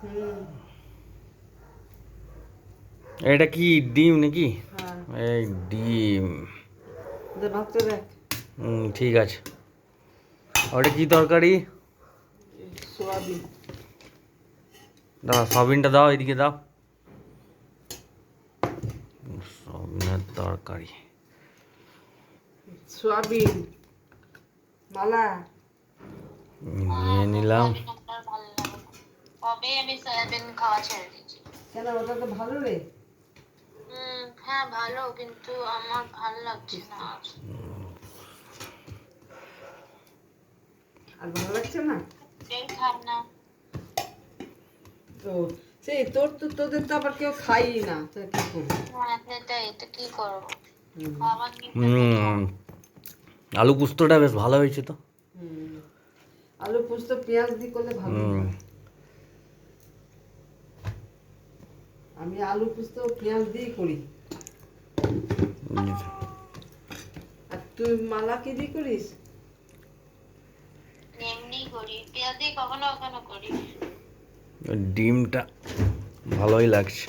হুম, এটা কি ডিম নাকি? হ্যাঁ, এই ডিম। ভাবতে দেখ। ঠিক আছে। ওটা কি তরকারি? সোয়াবিন। দাও সয়াবিনটা দাও, এদিকে দাও। সয়াবিনের তরকারি। সোয়াবিন মালা। নিয়ে নিলাম। কবে আমি সয়াবিন খাওয়া ছেড়ে দিয়েছি। কেন, ওটা তো ভালো রে। হ্যাঁ ভালো, কিন্তু আমার ভালো লাগছে না আর। আর ভালো লাগছে না তেল খাই না। তো? সেই তোদের তো আবার কেউ খাই না, তো কি করবো? হ্যাঁ সেটাই, তো কি করবো, হুম, খাবার নিতে তো খাবো। আলু পোস্তটা বেশ ভালো হয়েছে তো। হুম। আলু পোস্ত পেঁয়াজ দিয়ে করলে ভালো হয়। আমি আলু পোস্ত পেঁয়াজ দিয়ে করি। আর তুই মালা কি দিয়ে করিস? এমনি করি, পেঁয়াজ দিয়ে কখনো কখনো করি। ডিমটা ভালোই লাগছে।